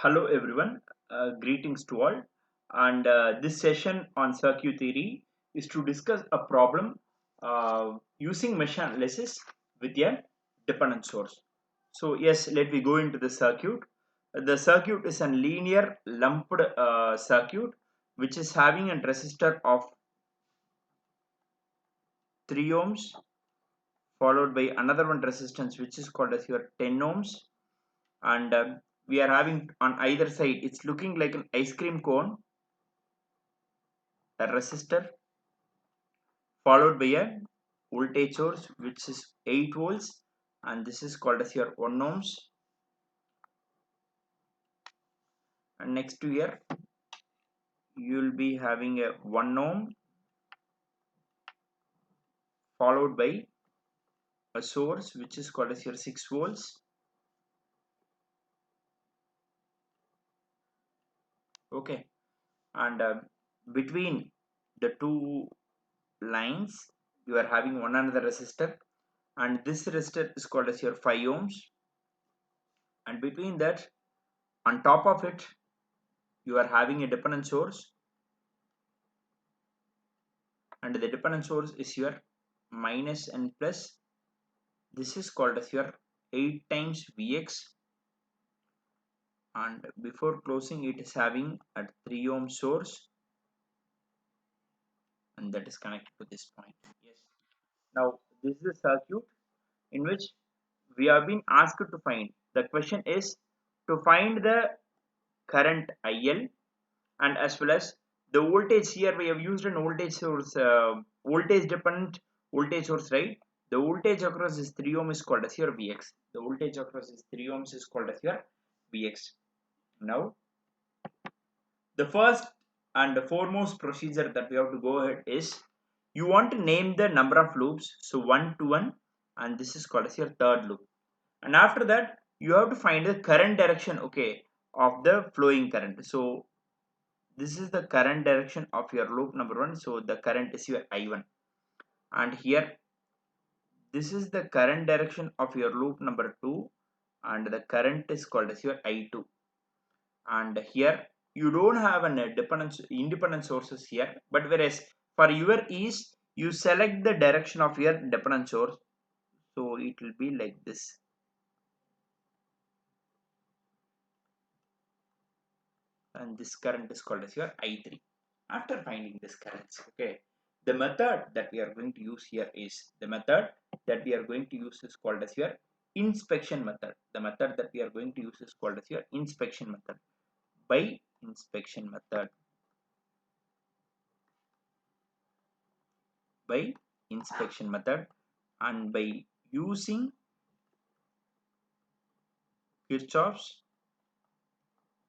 Hello everyone, greetings to all. And this session on circuit theory is to discuss a problem using mesh analysis with a dependent source. So yes, let me go into the circuit. The circuit is a linear lumped circuit which is having a resistor of 3 ohms followed by another one resistance which is called as your 10 ohms, and we are having on either side, it's looking like an ice cream cone, a resistor followed by a voltage source which is 8 volts, and this is called as your 1 ohms. And next to here you will be having a 1 ohm followed by a source which is called as your 6 volts. Okay, and between the two lines you are having one another resistor, and this resistor is called as your 5 ohms, and between that, on top of it, you are having a dependent source, and the dependent source is your minus and plus. This is called as your 8 times Vx, and before closing it is having a 3 ohm source, and that is connected to this point. Yes. Now this is a circuit in which we have been asked to find. The question is to find the current IL, and as well as the voltage. Here we have used an voltage source, voltage dependent voltage source, right? The voltage across this 3 ohm is called as your Vx. The voltage across this 3 ohms is called as your Vx. Now the first and the foremost procedure that we have to go ahead is you want to name the number of loops. So 1 to 1, and this is called as your third loop. And after that you have to find the current direction, okay, of the flowing current. So this is the current direction of your loop number 1, so the current is your I1. And here this is the current direction of your loop number 2, and the current is called as your I2. And here you don't have an independent sources here, but whereas for your ease you select the direction of your dependent source, so it will be like this. And this current is called as your I3. After finding this currents, okay, the method that we are going to use here is the method that we are going to use is called as your inspection method. The method that we are going to use is called as your inspection method. By inspection method, by inspection method, and by using Kirchhoff's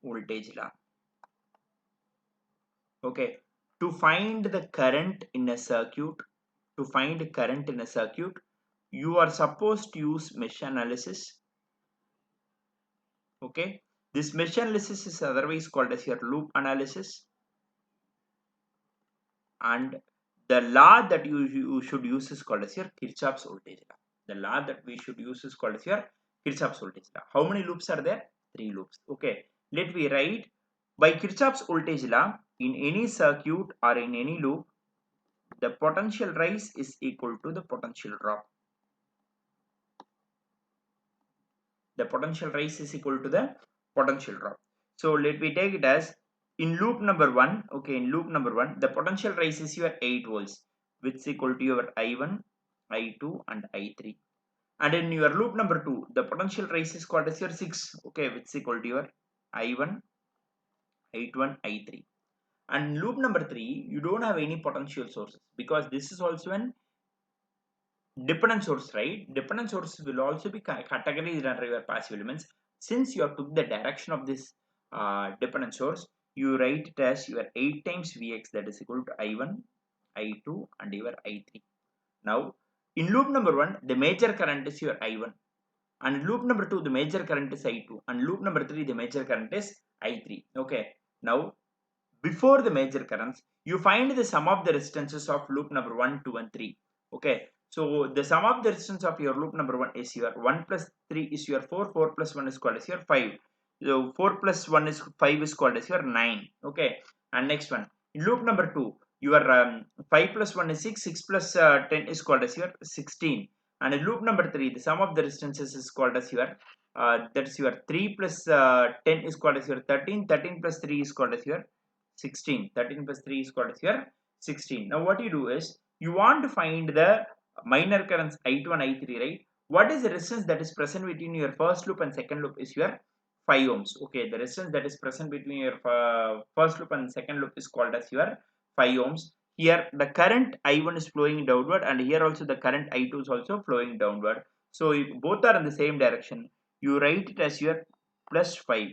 voltage law. Okay, to find the current in a circuit, to find current in a circuit, you are supposed to use mesh analysis. Okay, this mesh analysis is otherwise called as your loop analysis, and the law that you should use is called as your Kirchhoff's voltage law. The law that we should use is called as your Kirchhoff's voltage law. How many loops are there? 3 loops. Okay, let me write. By Kirchhoff's voltage law, in any circuit or in any loop, the potential rise is equal to the potential drop. The potential rise is equal to the potential drop. So let me take it as in loop number 1, okay, in loop number 1, the potential rise is your 8 volts, which is equal to your I1, I2 and I3. And in your loop number 2, the potential rise is called as your 6, okay, which is equal to your I1, I2 and I3. And loop number 3, you don't have any potential sources because this is also an dependent source, right? Dependent sources will also be categorized under your passive elements. Since you have took the direction of this dependent source, you write it as your 8 times Vx, that is equal to I1, I2 and your I3. Now in loop number 1, the major current is your I1, and loop number 2, the major current is I2, and loop number 3, the major current is I3. Okay, now before the major currents, you find the sum of the resistances of loop number 1, 2 and 3. Okay, so the sum of the resistance of your loop number 1 is your 1 plus 3 is your 4, 4 plus 1 is called as your 5. So 4 plus 1 is 5 is called as your 9. Okay. And next one, in loop number 2, your 5 plus 1 is 6, 6 plus 10 is called as your 16. And in loop number 3, the sum of the distances is called as your that's your 3 plus 10 is called as your 13, 13 plus 3 is called as your 16, 13 plus 3 is called as your 16. Now what you do is, you want to find the minor currents I2 and I3, right? What is the resistance that is present between your first loop and second loop is your 5 ohms. Okay, the resistance that is present between your first loop and second loop is called as your 5 ohms. Here the current I1 is flowing downward, and here also the current I2 is also flowing downward. So if both are in the same direction, you write it as your plus 5.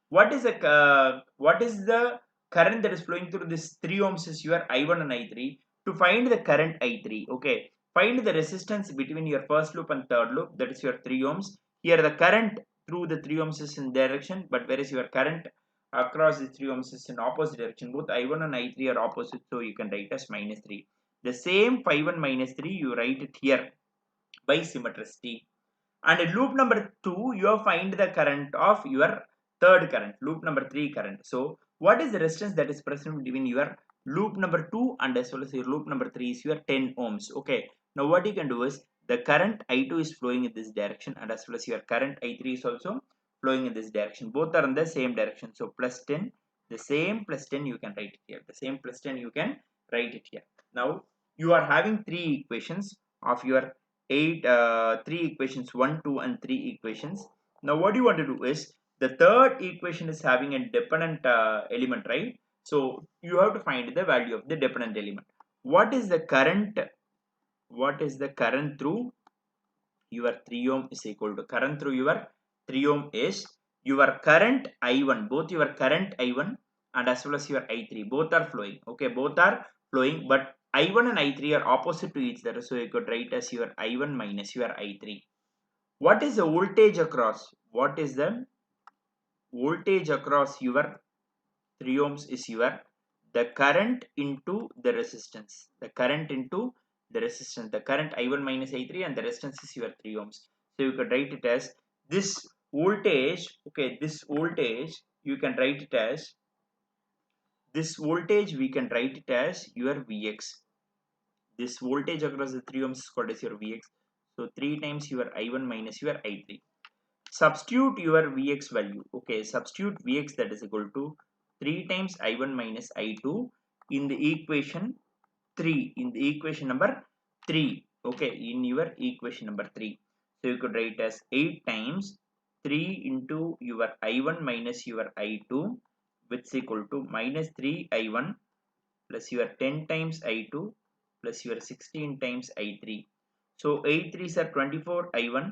What is the current that is flowing through this 3 ohms is your I1 and I3. To find the current I3, okay, find the resistance between your first loop and third loop, that is your 3 ohms. Here the current through the 3 ohms is in direction, but whereas your current across the 3 ohms is in opposite direction. Both I1 and I3 are opposite, so you can write as minus 3. The same 5 and minus 3 you write it here by symmetricity. And in loop number 2, you have find the current of your third current, loop number 3 current. So what is the resistance that is present between your loop number 2 and as well as your loop number 3 is your 10 ohms. Okay, now what you can do is, the current I2 is flowing in this direction, and as well as your current I3 is also flowing in this direction. Both are in the same direction, so plus 10, the same plus 10 you can write it here, the same plus 10 you can write it here. Now you are having three equations of your three equations, 1, 2 and 3 equations. Now what you want to do is, the third equation is having a dependent element, right? So you have to find the value of the dependent element. What is the current, what is the current through your 3 ohm is equal to, current through your 3 ohm is your current I1, both your current I1 and as well as your I3, both are flowing. Okay, both are flowing, but I1 and I3 are opposite to each other, so you could write as your I1 minus your I3. What is the voltage across, what is the voltage across your 3 ohms is your the current into the resistance, the current into the resistance, the current I1 minus I3, and the resistance is your 3 ohms. So you can write it as this voltage. Okay, this voltage you can write it as, this voltage we can write it as your Vx. This voltage across the 3 ohms is called as your Vx. So 3 times your I1 minus your I3. Substitute your Vx value. Okay, substitute Vx, that is equal to 3 times I1 minus I2 in the equation 3, in the equation number 3. Okay, in your equation number 3. So you could write as 8 times 3 into your I1 minus your I2, which is equal to minus 3 I1 plus your 10 times I2 plus your 16 times I3. So 8 3s are 24 I1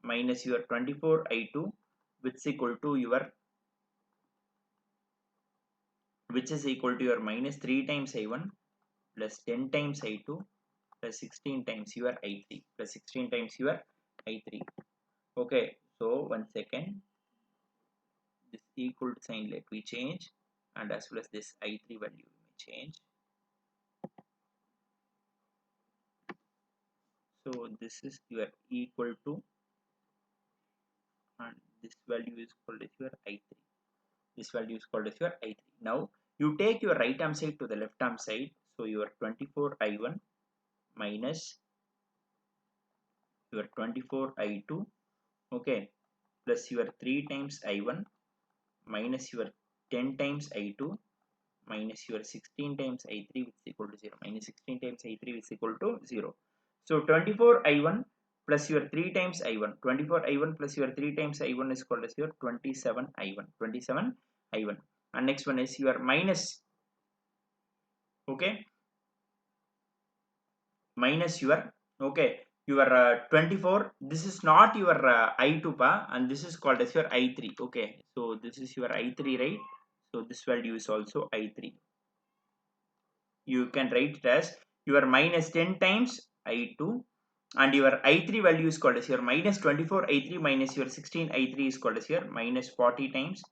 minus your 24 I2, which is equal to your, which is equal to your minus 3 times I1 plus 10 times I2 plus 16 times your I3 plus 16 times your I3. Okay, so one second, this equal sign let we change, and as well as this I3 value we may change. So this is your equal to, and this value is called as your I3. This value is called as your I3. Now you take your right hand side to the left hand side, so your 24 I1 minus your 24 I2, okay, plus your 3 times I1 minus your 10 times I2 minus your 16 times I3, which is equal to 0, minus 16 times I3 which is equal to 0. So 24 I1 plus your 3 times I1, 24 I1 plus your 3 times I1 is called as your 27 I1, 27 I1. And next one is your minus, okay, minus your, okay, your 24, this is not your I2 pa, and this is called as your I3. Okay, so this is your I3, right? So this value is also I3. You can write it as your minus 10 times I2, and your I3 value is called as your minus 24 I3 minus your 16 I3 is called as your minus 40 times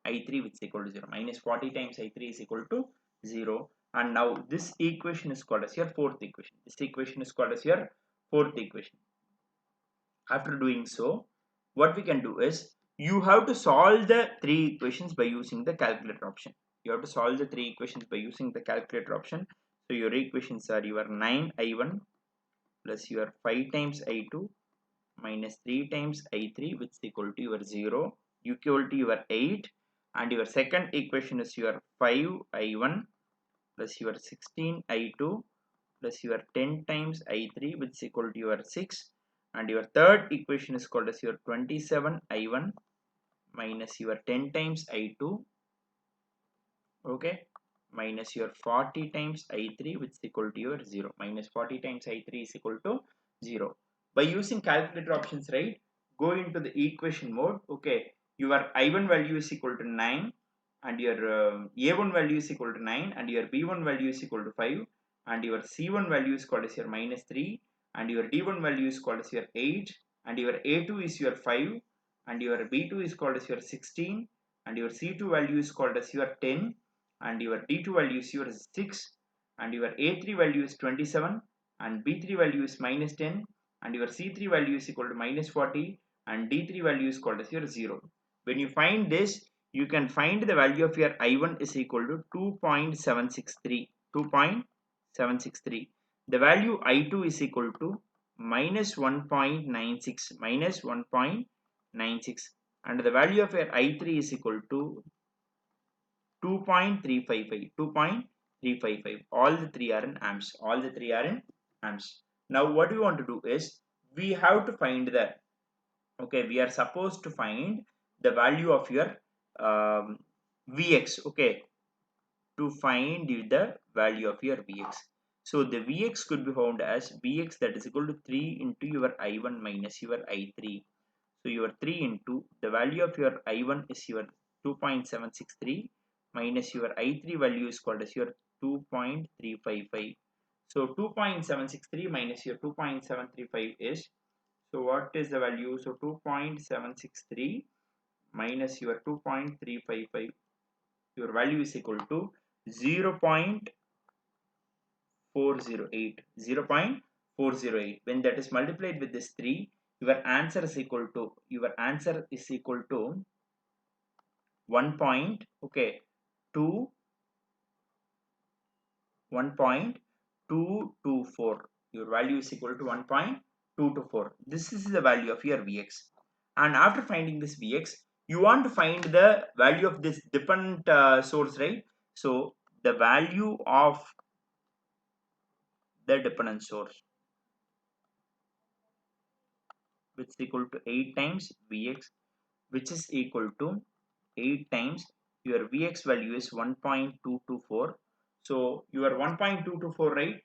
I3, which is equal to 0. Minus 40 times I3 is equal to 0. And now this equation is called as your fourth equation. This equation is called as your fourth equation. After doing so, what we can do is, you have to solve the three equations by using the calculator option. You have to solve the three equations by using the calculator option. So your equations are your 9i1 plus your 5 times i2 minus 3 times i3, which is equal to your 0, equal to your 8, and your second equation is your 5i1 plus your 16i2 plus your 10 times i3, which is equal to your 6, and your third equation is called as your 27i1 minus your 10 times i2, okay, minus your 40 times i3, which is equal to your 0. Minus 40 times i3 is equal to 0. By using calculator options, right, go into the equation mode. Okay, your i1 value is equal to 9, and your a1 value is equal to 9, and your b1 value is equal to 5, and your c1 value is called as your minus 3, and your d1 value is called as your 8, and your a2 is your 5, and your b2 is called as your 16, and your c2 value is called as your 10, and your d2 value is your 6, and your a3 value is 27, and b3 value is minus 10, and your c3 value is equal to minus 40, and d3 value is called as your 0. When you find this, you can find the value of your i1 is equal to 2.763. 2.763. The value i2 is equal to minus 1.96, minus 1.96, and the value of your i3 is equal to 2.355. 2.355. All the three are in amps. All the three are in amps. Now what we want to do is we have to find the, okay, we are supposed to find the value of your Vx, okay, to find the value of your Vx. So the Vx could be found as Vx, that is equal to 3 into your I1 minus your I3. So your 3 into the value of your I1 is your 2.763 minus your I3 value is called as your 2.355. So 2.763 minus your 2.735 is, so what is the value? So 2.763 minus your 2.355, your value is equal to 0.408. 0.408. When that is multiplied with this 3, your answer is equal to, 1 point, okay, 2 1.224. Your value is equal to 1.224. This is the value of your Vx. And after finding this Vx, you want to find the value of this dependent source, right? So the value of the dependent source, which is equal to 8 times Vx, which is equal to 8 times your Vx value is 1.224. So your 1.224, right?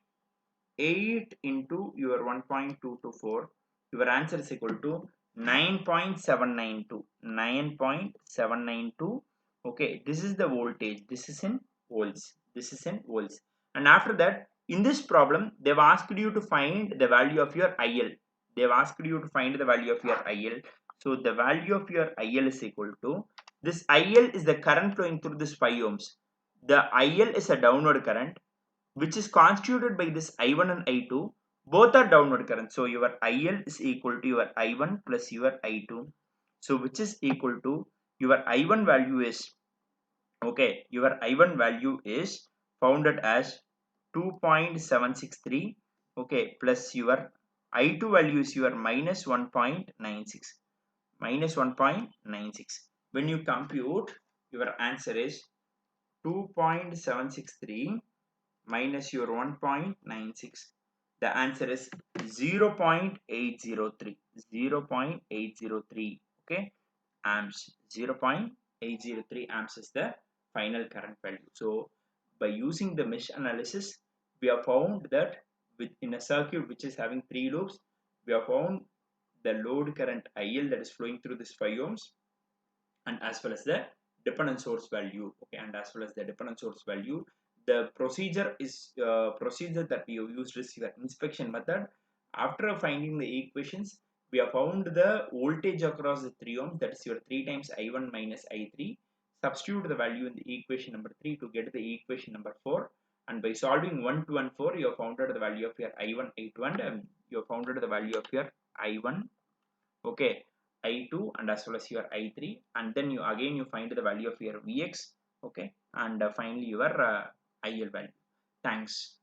8 into your 1.224, your answer is equal to 9.792. 9.792. Okay, this is the voltage. This is in volts. This is in volts. And after that, in this problem, they've asked you to find the value of your IL. They've asked you to find the value of your IL. So the value of your IL is equal to, this IL is the current flowing through this 5 ohms. The IL is a downward current which is constituted by this I1 and I2. Both are downward current. So your IL is equal to your I1 plus your I2. So which is equal to, your I1 value is, okay, your I1 value is founded as 2.763, okay, plus your I2 value is your minus 1.96. Minus 1.96. When you compute, your answer is 2.763 minus your 1.96. The answer is 0.803. 0.803. Okay, amps. 0.803 amps is the final current value. So by using the mesh analysis, we have found that within a circuit which is having 3 loops, we have found the load current IL that is flowing through this 5 ohms, and as well as the dependent source value. Okay, and as well as the dependent source value, the procedure is procedure that we have used is your inspection method. After finding the equations, we have found the voltage across the 3 ohms, that is your 3 times I1 minus I3. Substitute the value in the equation number 3 to get the equation number 4, and by solving 1, 2 and 4, you have found the value of your I1, I2, and you have found the value of your I1. Okay, I2 and as well as your I3, and then you find the value of your Vx, okay, and finally your IL value. Thanks.